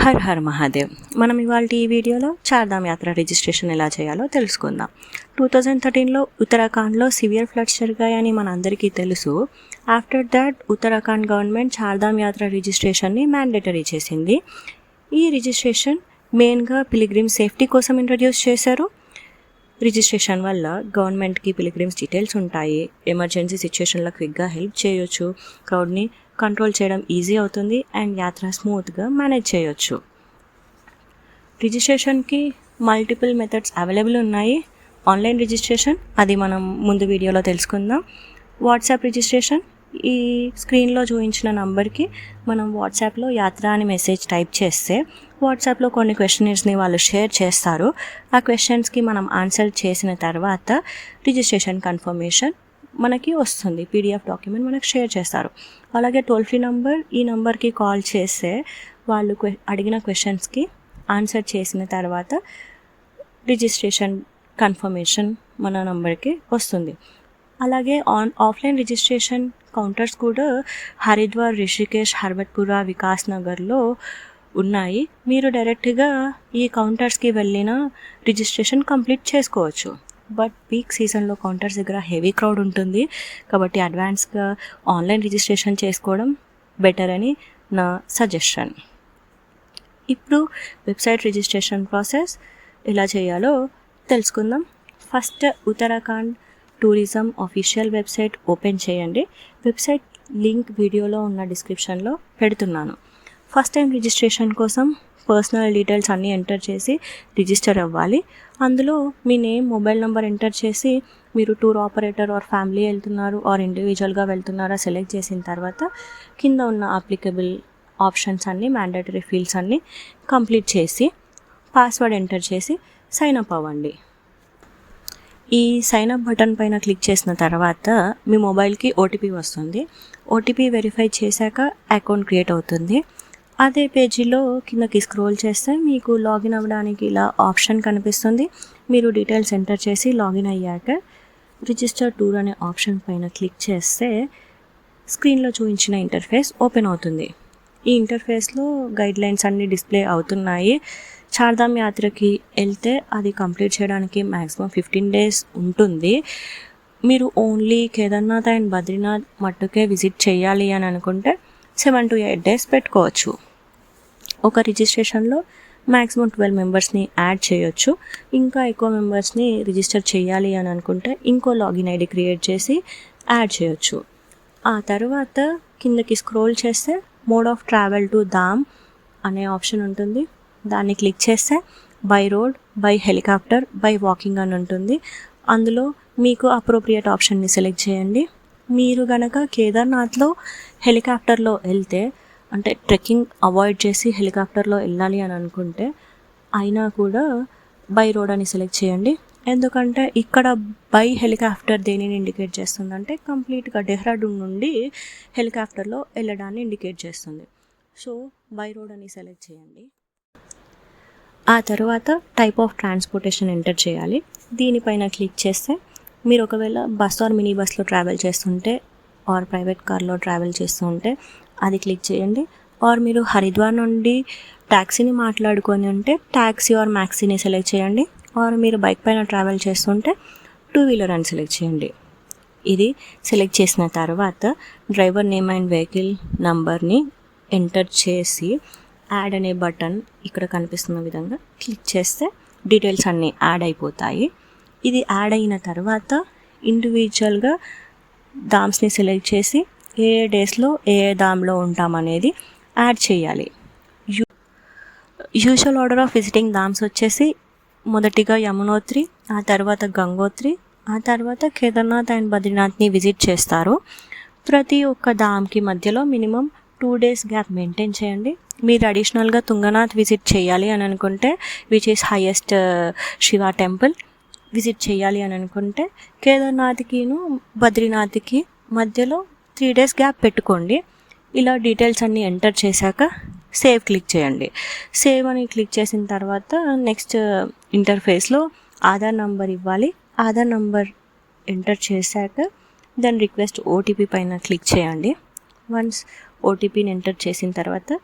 Her her Mahadev. మనం ఇవాళ ఈ వీడియోలో చార్ధామ్ యాత్ర రిజిస్ట్రేషన్ ఎలా చేయాలో తెలుసుకుందాం. 2013లో ఉత్తరాఖండ్లో సివియర్ ఫ్లడ్స్ జరిగాయని మనందరికీ తెలుసు. After that Uttarakhand government Char Dham యాత్ర రిజిస్ట్రేషన్ని మ్యాండేటరీ చేసింది. ఈ రిజిస్ట్రేషన్ మెయిన్గా పిలిగ్రిమ్ సేఫ్టీ కోసం ఇంట్రడ్యూస్ చేశారు. రిజిస్ట్రేషన్ వల్ల గవర్నమెంట్కి పిలిగ్రిమ్స్ డీటెయిల్స్ ఉంటాయి. ఎమర్జెన్సీ సిచ్యువేషన్లో క్విక్గా హెల్ప్ చేయొచ్చు. క్రౌడ్ని కంట్రోల్ చేయడం ఈజీ అవుతుంది అండ్ యాత్ర స్మూత్గా మేనేజ్ చేయొచ్చు. రిజిస్ట్రేషన్కి మల్టిపుల్ మెథడ్స్ అవైలబుల్ ఉన్నాయి. ఆన్లైన్ రిజిస్ట్రేషన్, అది మనం ముందు వీడియోలో తెలుసుకుందాం. వాట్సాప్ రిజిస్ట్రేషన్, ఈ స్క్రీన్లో చూపించిన నంబర్కి మనం వాట్సాప్లో యాత్ర అని మెసేజ్ టైప్ చేస్తే వాట్సాప్లో కొన్ని క్వశ్చనర్స్ని వాళ్ళు షేర్ చేస్తారు. ఆ క్వశ్చన్స్కి మనం ఆన్సర్ చేసిన తర్వాత రిజిస్ట్రేషన్ కన్ఫర్మేషన్ మనకి వస్తుంది. PDF డాక్యుమెంట్ మనకు షేర్ చేస్తారు. అలాగే టోల్ ఫ్రీ నంబర్, ఈ నంబర్కి కాల్ చేస్తే వాళ్ళు అడిగిన క్వశ్చన్స్కి ఆన్సర్ చేసిన తర్వాత రిజిస్ట్రేషన్ కన్ఫర్మేషన్ మన నంబర్కి వస్తుంది. అలాగే ఆఫ్లైన్ రిజిస్ట్రేషన్ కౌంటర్స్ కూడా హరిద్వార్, రిషికేష్, హర్బత్పుర, వికాస్ నగర్లో ఉన్నాయి. మీరు డైరెక్ట్గా ఈ కౌంటర్స్కి వెళ్ళిన రిజిస్ట్రేషన్ కంప్లీట్ చేసుకోవచ్చు. బట్ పీక్ సీజన్లో కౌంటర్స్ దగ్గర హెవీ క్రౌడ్ ఉంటుంది కాబట్టి అడ్వాన్స్గా ఆన్లైన్ రిజిస్ట్రేషన్ చేసుకోవడం బెటర్ అని నా సజెషన్. ఇప్పుడు వెబ్సైట్ రిజిస్ట్రేషన్ ప్రాసెస్ ఎలా చేయాలో తెలుసుకుందాం. First Uttarakhand tourism official website open చేయండి. వెబ్సైట్ లింక్ వీడియోలో ఉన్న డిస్క్రిప్షన్లో పెడుతున్నాను. ఫస్ట్ టైం రిజిస్ట్రేషన్ కోసం పర్సనల్ డీటెయిల్స్ అన్నీ ఎంటర్ చేసి రిజిస్టర్ అవ్వాలి. అందులో మీ నేమ్, మొబైల్ నెంబర్ ఎంటర్ చేసి మీరు టూర్ ఆపరేటర్ ఆర్ ఫ్యామిలీ వెళ్తున్నారు ఆర్ ఇండివిజువల్గా వెళ్తున్నారా సెలెక్ట్ చేసిన తర్వాత కింద ఉన్న అప్లికబుల్ ఆప్షన్స్ అన్నీ, మ్యాండేటరీ ఫీల్డ్స్ అన్నీ కంప్లీట్ చేసి పాస్వర్డ్ ఎంటర్ చేసి సైన్ అప్ అవ్వండి. ఈ సైన్ అప్ బటన్ పైన క్లిక్ చేసిన తర్వాత మీ మొబైల్కి ఓటీపీ వస్తుంది. ఓటీపీ వెరిఫై చేశాక అకౌంట్ క్రియేట్ అవుతుంది. అదే పేజీలో కిందకి స్క్రోల్ చేస్తే మీకు లాగిన్ అవ్వడానికి ఇలా ఆప్షన్ కనిపిస్తుంది. మీరు డీటెయిల్స్ ఎంటర్ చేసి లాగిన్ అయ్యాక రిజిస్టర్ టూర్ అనే ఆప్షన్ పైన క్లిక్ చేస్తే స్క్రీన్లో చూపించిన ఇంటర్ఫేస్ ఓపెన్ అవుతుంది. ఈ ఇంటర్ఫేస్లో గైడ్లైన్స్ అన్నీ డిస్ప్లే అవుతున్నాయి. చార్ధామ్ యాత్రకి వెళ్తే అది కంప్లీట్ చేయడానికి మ్యాక్సిమం 15 days ఉంటుంది. మీరు ఓన్లీ కేదార్నాథ్ అండ్ బద్రీనాథ్ మట్టుకే విజిట్ చేయాలి అని అనుకుంటే 7 to 8 days పెట్టుకోవచ్చు. ఒక రిజిస్ట్రేషన్లో మ్యాక్సిమం 12 మెంబర్స్ని యాడ్ చేయొచ్చు. ఇంకా ఎక్కువ మెంబర్స్ని రిజిస్టర్ చేయాలి అని అనుకుంటే ఇంకో లాగిన్ ఐడి క్రియేట్ చేసి యాడ్ చేయొచ్చు. ఆ తర్వాత కిందకి స్క్రోల్ చేస్తే మోడ్ ఆఫ్ ట్రావెల్ టు ధామ్ అనే ఆప్షన్ ఉంటుంది. దాన్ని క్లిక్ చేస్తే by road, by helicopter, by walking అని ఉంటుంది. అందులో మీకు అప్రోప్రియేట్ ఆప్షన్ని సెలెక్ట్ చేయండి. మీరు గనక కేదార్నాథ్లో హెలికాప్టర్లో వెళ్తే, అంటే ట్రెక్కింగ్ అవాయిడ్ చేసి హెలికాప్టర్లో వెళ్ళాలి అని అనుకుంటే అయినా కూడా బై రోడ్ అని సెలెక్ట్ చేయండి. ఎందుకంటే ఇక్కడ బై హెలికాప్టర్ దేనిని ఇండికేట్ చేస్తుందంటే కంప్లీట్గా డెహ్రాడూన్ నుండి హెలికాప్టర్లో వెళ్ళడాన్ని ఇండికేట్ చేస్తుంది. సో బై రోడ్ అని సెలెక్ట్ చేయండి. ఆ తర్వాత టైప్ ఆఫ్ ట్రాన్స్పోర్టేషన్ ఎంటర్ చేయాలి. దీనిపైన క్లిక్ చేస్తే మీరు ఒకవేళ బస్ ఆర్ మినీ బస్లో ట్రావెల్ చేస్తుంటే ఆర్ ప్రైవేట్ కార్లో ట్రావెల్ చేస్తూ ఉంటే అది క్లిక్ చేయండి. ఆర్ మీరు హరిద్వార్ నుండి ట్యాక్సీని మాట్లాడుకొని ఉంటే ట్యాక్సీ ఆర్ మ్యాక్సీని సెలెక్ట్ చేయండి. ఆర్ మీరు బైక్ పైన ట్రావెల్ చేస్తుంటే 2-wheeler అని సెలెక్ట్ చేయండి. ఇది సెలెక్ట్ చేసిన తర్వాత డ్రైవర్ నేమ్ అండ్ వెహికల్ నంబర్ని ఎంటర్ చేసి యాడ్ అనే బటన్ ఇక్కడ కనిపిస్తున్న విధంగా క్లిక్ చేస్తే డీటెయిల్స్ అన్నీ యాడ్ అయిపోతాయి. ఇది యాడ్ అయిన తర్వాత ఇండివిజువల్గా ధామ్స్ని సెలెక్ట్ చేసి ఏ డేస్లో ఏ ధామ్లో ఉంటామనేది యాడ్ చేయాలి. యూజువల్ ఆర్డర్ ఆఫ్ విజిటింగ్ ధామ్స్ వచ్చేసి మొదటిగా యమునోత్రి, ఆ తర్వాత గంగోత్రి, ఆ తర్వాత కేదార్నాథ్ అండ్ బద్రీనాథ్ని విజిట్ చేస్తారు. ప్రతి ఒక్క ధామ్కి మధ్యలో మినిమం 2 days గ్యాప్ మెయింటైన్ చేయండి. మీరు అడిషనల్గా తుంగనాథ్ విజిట్ చేయాలి అని అనుకుంటే, which is highest Shiva temple visit చేయాలి అని అనుకుంటే కేదార్నాథ్కిను బద్రీనాథ్కి మధ్యలో 3 days గ్యాప్ పెట్టుకోండి. ఇలా డీటెయిల్స్ అన్నీ ఎంటర్ చేశాక సేవ్ క్లిక్ చేయండి. సేవ్ అని క్లిక్ చేసిన తర్వాత నెక్స్ట్ ఇంటర్ఫేస్లో ఆధార్ నంబర్ ఇవ్వాలి. ఆధార్ నంబర్ ఎంటర్ చేశాక దెన్ రిక్వెస్ట్ ఓటీపీ పైన క్లిక్ చేయండి. వన్స్ ఓటీపీని ఎంటర్ చేసిన తర్వాత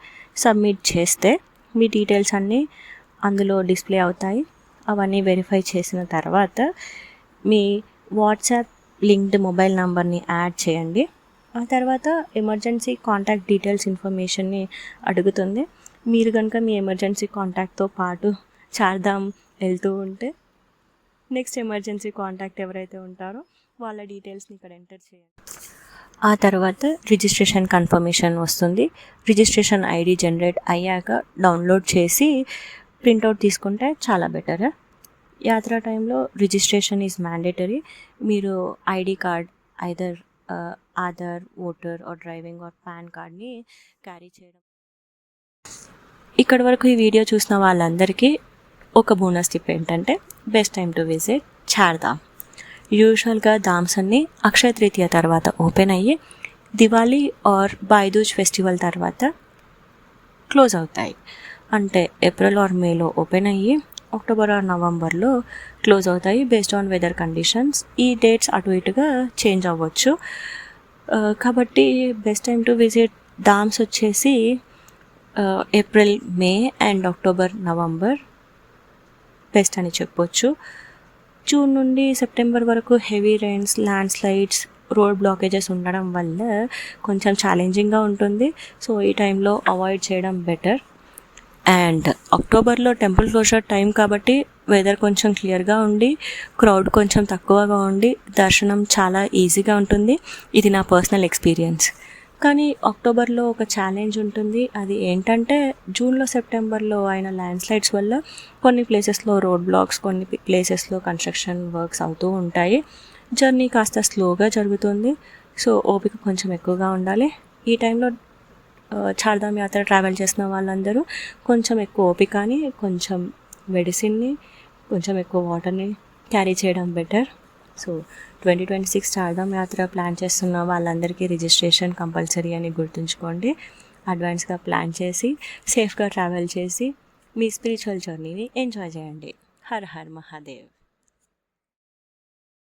సబ్మిట్ చేస్తే మీ డీటెయిల్స్ అన్నీ అందులో డిస్ప్లే అవుతాయి. అవన్నీ వెరిఫై చేసిన తర్వాత మీ వాట్సాప్ లింక్డ్ మొబైల్ నెంబర్ని యాడ్ చేయండి. ఆ తర్వాత ఎమర్జెన్సీ కాంటాక్ట్ డీటెయిల్స్ ఇన్ఫర్మేషన్ని అడుగుతుంది. మీరు కనుక మీ ఎమర్జెన్సీ కాంటాక్ట్తో పాటు చార్ధామ్ వెళ్తూ ఉంటే నెక్స్ట్ ఎమర్జెన్సీ కాంటాక్ట్ ఎవరైతే ఉంటారో వాళ్ళ డీటెయిల్స్ని ఇక్కడ ఎంటర్ చేయండి. ఆ తర్వాత రిజిస్ట్రేషన్ కన్ఫర్మేషన్ వస్తుంది. రిజిస్ట్రేషన్ ఐడి జనరేట్ అయ్యాక డౌన్లోడ్ చేసి ప్రింట్అవుట్ తీసుకుంటే చాలా బెటర్. యాత్ర టైంలో రిజిస్ట్రేషన్ ఈజ్ మ్యాండేటరీ. మీరు ID card either Aadhaar, voter or driving or PAN కార్డ్ని క్యారీ చేయడం. ఇక్కడి వరకు ఈ వీడియో చూసిన వాళ్ళందరికీ ఒక బోనస్ టిప్ ఏంటంటే best time to visit Char Dham. యూజువల్గా ధామ్స్ అన్నీ అక్షయ తృతీయ తర్వాత ఓపెన్ అయ్యి దివాళీ ఆర్ భాయ్దూజ్ ఫెస్టివల్ తర్వాత క్లోజ్ అవుతాయి. అంటే ఏప్రిల్ ఆర్ మేలో ఓపెన్ అయ్యి అక్టోబర్ ఆర్ నవంబర్లో క్లోజ్ అవుతాయి. బేస్డ్ ఆన్ వెదర్ కండిషన్స్ ఈ డేట్స్ అటు ఇటుగా చేంజ్ అవ్వచ్చు. కాబట్టి బెస్ట్ టైం టు విజిట్ ధామ్స్ వచ్చేసి April, May and October, November best అని చెప్పొచ్చు. జూన్ నుండి సెప్టెంబర్ వరకు heavy rains, land slides, road blockages ఉండడం వల్ల కొంచెం ఛాలెంజింగ్గా ఉంటుంది. సో ఈ టైంలో అవాయిడ్ చేయడం బెటర్. అండ్ అక్టోబర్లో టెంపుల్ క్లోజర్ టైం కాబట్టి వెదర్ కొంచెం క్లియర్గా ఉండి క్రౌడ్ కొంచెం తక్కువగా ఉండి దర్శనం చాలా ఈజీగా ఉంటుంది. ఇది నా పర్సనల్ ఎక్స్పీరియన్స్. కానీ అక్టోబర్లో ఒక ఛాలెంజ్ ఉంటుంది. అది ఏంటంటే జూన్లో, సెప్టెంబర్లో అయిన ల్యాండ్ స్లైడ్స్ వల్ల కొన్ని ప్లేసెస్లో రోడ్ బ్లాక్స్, కొన్ని ప్లేసెస్లో కన్స్ట్రక్షన్ వర్క్స్ అవుతూ ఉంటాయి. జర్నీ కాస్త స్లోగా జరుగుతుంది. సో ఓపిక కొంచెం ఎక్కువగా ఉండాలి. ఈ టైంలో చార్ధామ్ యాత్ర ట్రావెల్ చేసిన వాళ్ళందరూ కొంచెం ఎక్కువ ఓపికని, కొంచెం మెడిసిన్ని, కొంచెం ఎక్కువ వాటర్ని క్యారీ చేయడం బెటర్. సో 2026 చార్ధామ్ యాత్ర ప్లాన్ చేస్తున్న వాళ్ళందరికీ రిజిస్ట్రేషన్ కంపల్సరీ అని గుర్తుంచుకోండి. అడ్వాన్స్గా ప్లాన్ చేసి సేఫ్గా ట్రావెల్ చేసి మీ స్పిరిచువల్ జర్నీని ఎంజాయ్ చేయండి. Her her Mahadev.